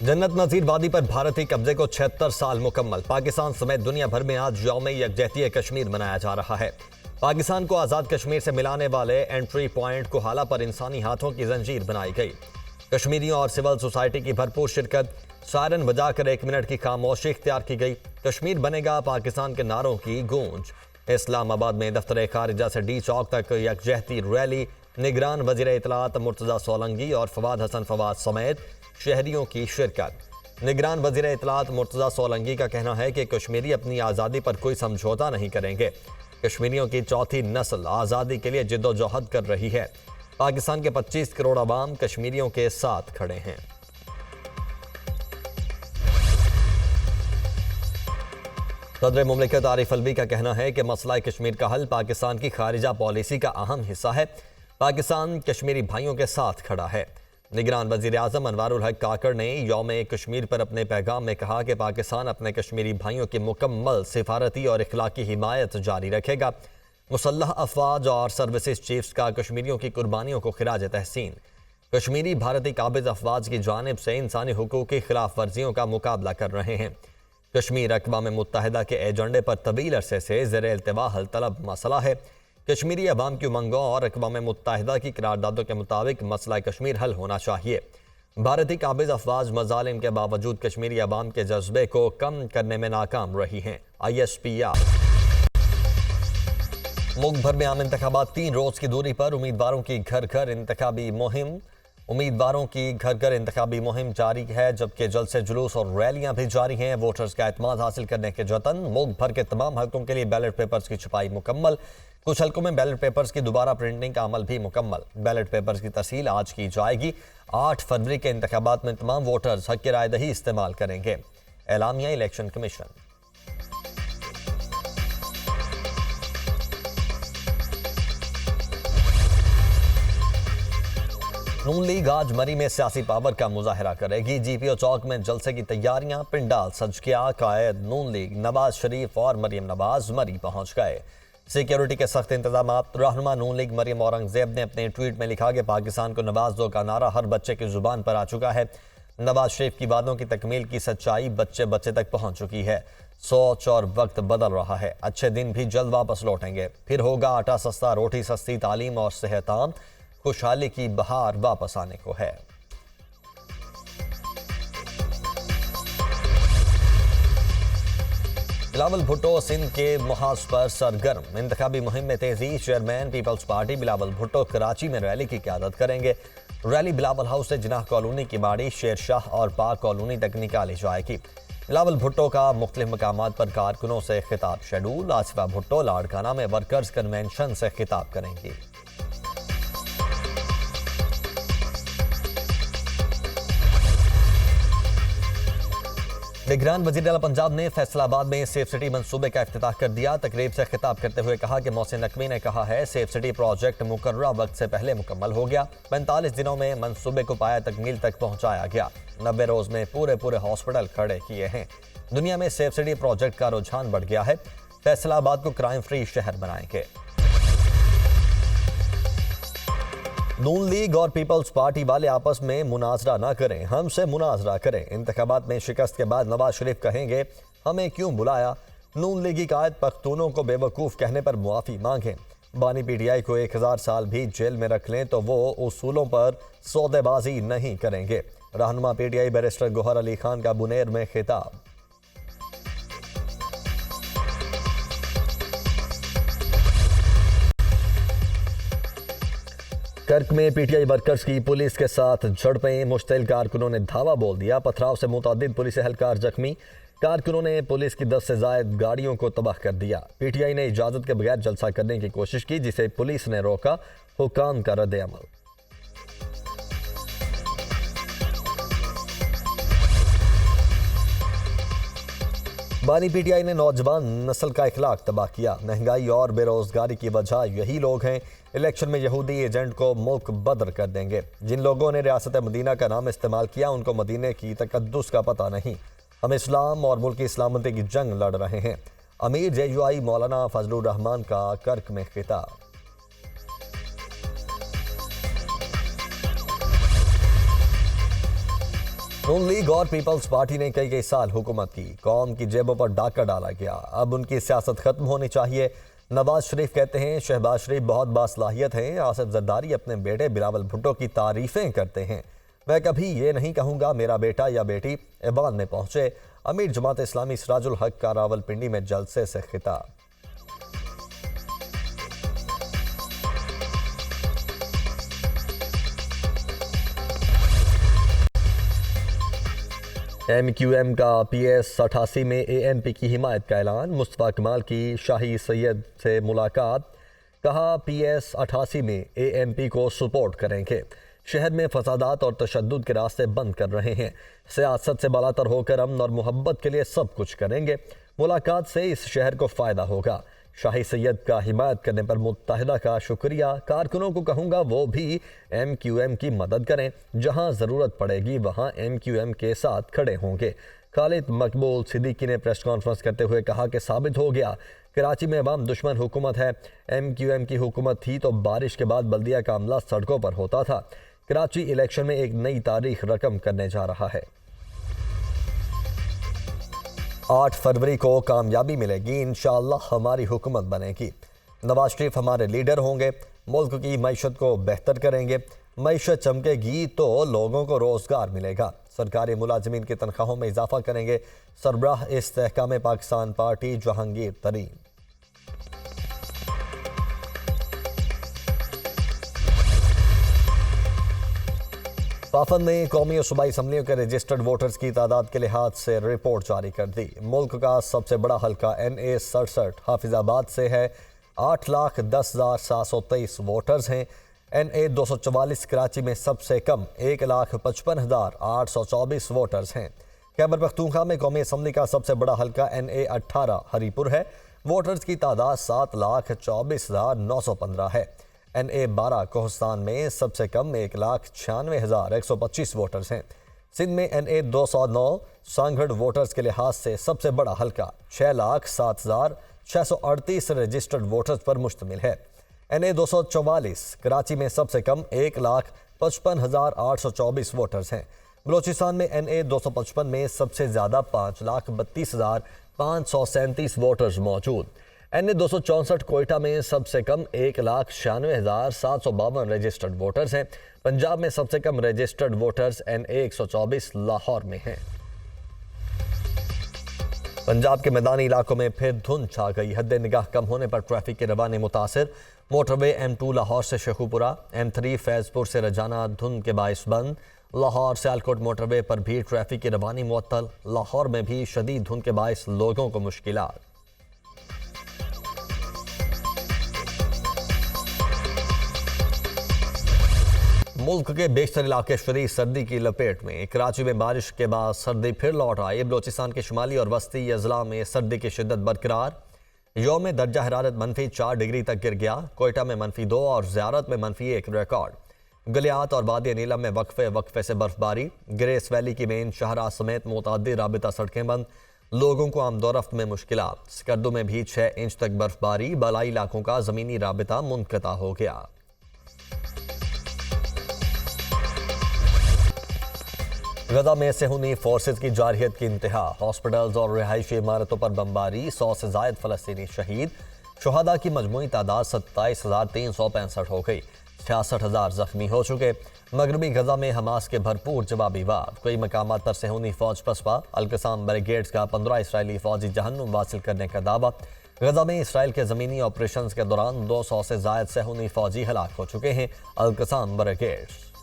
जन्नत नज़ीर वादी पर भारतीय कब्जे को 76 साल मुकम्मल। पाकिस्तान समेत दुनिया भर में आज यौम यकजहती कश्मीर मनाया जा रहा है। पाकिस्तान को आज़ाद कश्मीर से मिलाने वाले एंट्री पॉइंट कोहाला पर इंसानी हाथों की जंजीर बनाई गई। कश्मीरियों और सिविल सोसाइटी की भरपूर शिरकत, सायरन बजाकर 1 मिनट की खामोशी इख्तियार की गई। कश्मीर बनेगा पाकिस्तान के नारों की गूंज। इस्लामाबाद में दफ्तर खारिजा से डी चौक तक यकजहती रैली। निगरान वज़ीर इत्तलात मुर्तज़ा सोलंकी और फवाद हसन फवाद समेत शहरियों की शिरकत। निगरान वज़ीर इत्तलात मुर्तज़ा सोलंकी का कहना है कि कश्मीरी अपनी आज़ादी पर कोई समझौता नहीं करेंगे। कश्मीरियों की चौथी नस्ल आज़ादी के लिए जिद्दोजहद कर रही है। पाकिस्तान के 25 करोड़ अवाम कश्मीरियों के साथ खड़े हैं। सदर मुमलिकत आरिफ अलवी का कहना है कि मसला कश्मीर का हल पाकिस्तान की खारिजा पॉलिसी का अहम हिस्सा है। पाकिस्तान कश्मीरी भाइयों के साथ खड़ा है। निगरान वज़ीर आज़म अनवारुल हक काकड़ ने यौम कश्मीर पर अपने पैगाम में कहा कि पाकिस्तान अपने कश्मीरी भाइयों की मुकम्मल सिफारती और इखलाकी हिमायत जारी रखेगा। मुसल्लह अफवाज और सर्विसेज चीफ्स का कश्मीरियों की कुर्बानियों को खिराज तहसीन। कश्मीरी भारतीय काबिज अफवाज की जानिब से इंसानी हुकूक की खिलाफ वर्जियों का मुकाबला कर रहे हैं। कश्मीर अक़वाम मुत्तहिदा के एजेंडे पर तवील अरसे से ज़ेर इल्तिवा हल तलब मसला है। कश्मीरी अवाम की उमंगों और अक़वाम मुत्तहिदा की करारदादों के मुताबिक मसला कश्मीर हल होना चाहिए। भारतीय काबिज अफवाज मज़ालिम के बावजूद कश्मीरी अवाम के जज्बे को कम करने में नाकाम रही हैं। ISPR। मुल्क भर में आम इंतखाबात 3 रोज़ की दूरी पर उम्मीदवारों की घर घर इंतखाबी मुहिम जारी है, जबकि जलसे जुलूस और रैलियां भी जारी हैं। वोटर्स का एतमाद हासिल करने के जतन। मुल्क भर के तमाम हलकों के लिए बैलेट पेपर्स की छपाई मुकम्मल। कुछ हलकों में बैलेट पेपर्स की दोबारा प्रिंटिंग का अमल भी मुकम्मल। बैलेट पेपर्स की तसील आज की जाएगी। 8 फरवरी के इंतखाबात में तमाम वोटर्स हक राय दही इस्तेमाल करेंगे। एलामिया इलेक्शन कमीशन। नून लीग आज मरी में सियासी पावर का मुजाहरा करेगी। GPO चौक में जलसे की तैयारियां। पिंडाल सज गया। कायद नून लीग नवाज शरीफ और मरियम नवाज मरी पहुंच गए। सिक्योरिटी के सख्त इंतजाम। रहनुमा नून लीग मरियम औरंगजेब ने अपने ट्वीट में लिखा कि पाकिस्तान को नवाज दो का नारा हर बच्चे की जुबान पर आ चुका है। नवाज शरीफ की बातों की तकमील की सच्चाई बच्चे बच्चे तक पहुंच चुकी है। सोच और वक्त बदल रहा है। अच्छे दिन भी जल्द वापस लौटेंगे। फिर होगा आटा सस्ता, रोटी सस्ती, तालीम और सेहत आम। खुशहाली की बहार वापस आने को है। बिलावल भुट्टो सिंध के मुहाज पर सरगर्म। इंतखाबी मुहिम में तेजी। Chairman Peoples Party Bilawal Bhutto Karachi में रैली की क़यादत करेंगे। रैली बिलावल हाउस से जिनाह कॉलोनी की बाड़ी, शेर शाह और पाक कॉलोनी तक निकाली जाएगी। बिलावल भुट्टो का मुख्तलिफ मकामात पर कारकुनों से खिताब शेड्यूल। आसिफा भुट्टो लाड़काना में वर्कर्स कन्वेंशन से खिताब करेंगी। निगरान वज़ीर आला पंजाब ने फैसलाबाद में सेफ सिटी मंसूबे का इफ्तिताह कर दिया। तकरीब से खिताब करते हुए कहा कि मोहसिन नकवी ने कहा है सेफ सिटी प्रोजेक्ट मुकर्ररा वक्त से पहले मुकम्मल हो गया। 45 दिनों में मंसूबे को पाया तकमील तक पहुंचाया गया। 90 रोज में पूरे हॉस्पिटल खड़े किए हैं। दुनिया में सेफ सिटी प्रोजेक्ट का रुझान बढ़ गया है। फैसलाबाद को क्राइम फ्री शहर बनाएंगे। नून लीग और पीपल्स पार्टी वाले आपस में मुनाजरा ना करें, हमसे मुनाजरा करें। इंतखाबात में शिकस्त के बाद नवाज शरीफ कहेंगे हमें क्यों बुलाया। नून लीगी कायद पख्तूनों को बेवकूफ़ कहने पर मुआफ़ी मांगें। बानी PTI को 1000 साल भी जेल में रख लें तो वो उसूलों पर सौदेबाजी नहीं करेंगे। रहनुमा PTI बैरिस्टर गोहर अली खान का बुनेर में खिताब। कर्क में PTI वर्कर्स की पुलिस के साथ झड़पें। मुश्तिल कारकुनों ने धावा बोल दिया। पथराव से मुतअद्दिद पुलिस एहलकार जख्मी। कारकुनों ने पुलिस की 10 से ज़ायद गाड़ियों को तबाह कर दिया। PTI ने इजाज़त के बगैर जलसा करने की कोशिश की, जिसे पुलिस ने रोका। हुकाम का रद्द अमल। बानी PTI ने नौजवान नस्ल का इखलाक तबाह किया। महंगाई और बेरोजगारी की वजह यही लोग हैं। इलेक्शन में यहूदी एजेंट को मुल्क बदर कर देंगे। जिन लोगों ने रियासत मदीना का नाम इस्तेमाल किया उनको मदीने की तकद्दुस का पता नहीं। हम इस्लाम और मुल्क की सलामती की जंग लड़ रहे हैं। अमीर JUI मौलाना फजलुर रहमान का कर्क में खिताब। नून लीग और पीपल्स पार्टी ने कई साल हुकूमत की, कौम की जेबों पर डाका डाला गया, अब उनकी सियासत खत्म होनी चाहिए। नवाज शरीफ कहते हैं शहबाज शरीफ बहुत बासलाहियत हैं। आसिफ जरदारी अपने बेटे बिलावल भुट्टो की तारीफें करते हैं। मैं कभी ये नहीं कहूँगा मेरा बेटा या बेटी ऐवान में पहुंचे। अमीर जमात इस्लामी सिराजुल हक का रावलपिंडी में जलसे से खिताब। MQM का PS 88 में ANP की हिमायत का ऐलान। मुस्तफा कमाल की शाही सैयद से मुलाकात, कहा PS 88 में ANP को सपोर्ट करेंगे। शहर में फसादात और तशद्दुद के रास्ते बंद कर रहे हैं। सियासत से बालातर होकर अमन और मोहब्बत के लिए सब कुछ करेंगे। मुलाकात से इस शहर को फ़ायदा होगा। शाही सैयद का हिमायत करने पर मुत्तहिदा का शुक्रिया। कारकुनों को कहूँगा वो भी MQM की मदद करें। जहाँ ज़रूरत पड़ेगी वहाँ MQM के साथ खड़े होंगे। खालिद मकबूल सिद्दीकी ने प्रेस कॉन्फ्रेंस करते हुए कहा कि साबित हो गया कराची में अवाम दुश्मन हुकूमत है। MQM की हुकूमत थी तो बारिश के बाद बल्दिया का अमला सड़कों पर होता था। कराची इलेक्शन में एक नई तारीख रकम करने जा रहा है। 8 फरवरी को कामयाबी मिलेगी, इंशाअल्लाह हमारी हुकूमत बनेगी। नवाज शरीफ हमारे लीडर होंगे, मुल्क की मईशत को बेहतर करेंगे। मईशत चमकेगी तो लोगों को रोज़गार मिलेगा। सरकारी मुलाजमीन की तनख्वाहों में इजाफा करेंगे। सरबराह इस्तेहकाम पाकिस्तान पार्टी जहांगीर तरीन। पाफन ने कौमी और सूबाई असम्बलियों के रजिस्टर्ड वोटर्स की तादाद के लिहाज से रिपोर्ट जारी कर दी। मुल्क का सबसे बड़ा हल्का NA 67 हाफिजाबाद से है। 8,10,723 वोटर्स हैं। NA 244 कराची में सबसे कम 1,55,824 वोटर्स हैं। खैबर पख्तूनख्वा में कौमी असम्बली का सबसे बड़ा हल्का NA 18 हरीपुर है। वोटर्स की तादाद 7,24,915 है। NA 12 कोहस्तान में सबसे कम 1,96,125 वोटर्स हैं। सिंध में NA 209 सांगढ़ वोटर्स के लिहाज से सबसे बड़ा हल्का 6,07,638 रजिस्टर्ड वोटर्स पर मुश्तमिल है। NA 244 कराची में सबसे कम 1,55,824 वोटर्स हैं। बलोचिस्तान में NA 255 में सबसे ज़्यादा 5,32,537 वोटर्स मौजूद। NA 264 कोयटा में सबसे कम 1,96,752 रजिस्टर्ड वोटर्स हैं। पंजाब में सबसे कम रजिस्टर्ड वोटर्स NA 124 लाहौर में हैं। पंजाब के मैदानी इलाकों में फिर धुंध छा गई। हद निगाह कम होने पर ट्रैफिक की रवानी मुतासिर। मोटरवे M2 लाहौर से शेखुपुरा, M3 फैजपुर से रजाना धुंध के बाइस बंद। लाहौर सियालकोट मोटरवे पर भी ट्रैफिक की रवानी मुअत्तल। लाहौर में भी शदीद धुंध के बाइस लोगों को मुश्किलात। मुल्क के बेशतर इलाके शदीद सर्दी की लपेट में। कराची में बारिश के बाद सर्दी फिर लौट आई। बलोचिस्तान के शुमाली और वस्ती अजला में सर्दी की शिद्दत बरकरार। यौम दर्जा हरारत -4 डिग्री तक गिर गया। कोयटा में -2 और ज़ियारत में -1 रिकॉर्ड। गलियात और वादी नीलम में वक्फे से बर्फबारी। ग्रेस वैली की मेन शाहराह समेत मुतअद्दिद राबिता सड़कें बंद। लोगों को आमदोरफ्त में मुश्किलात। स्कर्दू में भी 6 इंच तक बर्फबारी। बालाई इलाकों का ज़मीनी राबिता मुनक़ता हो गया। गजा में सेहूनी फोर्सेज की जारहियत की इंतहा। हॉस्पिटल्स और रिहायशी इमारतों पर बमबारी। 100 से ज़ायद फ़लस्तीनी शहीद। शुहदा की मजमूई तादाद 27,365 हो गई। 66,000 जख्मी हो चुके। मगरबी गजा में हमास के भरपूर जवाबी वार। कई मकामात पर सेहूनी फौज पसपा। अल-कसाम ब्रिगेड्स का 15 इसराइली फौजी जहन्नुम वासिल करने का दावा। गजा में इसराइल के ज़मीनी ऑपरेशन के दौरान 200 से ज़ायद सेहूनी फौजी हलाक हो चुके हैं। अल-कसाम ब्रिगेड्स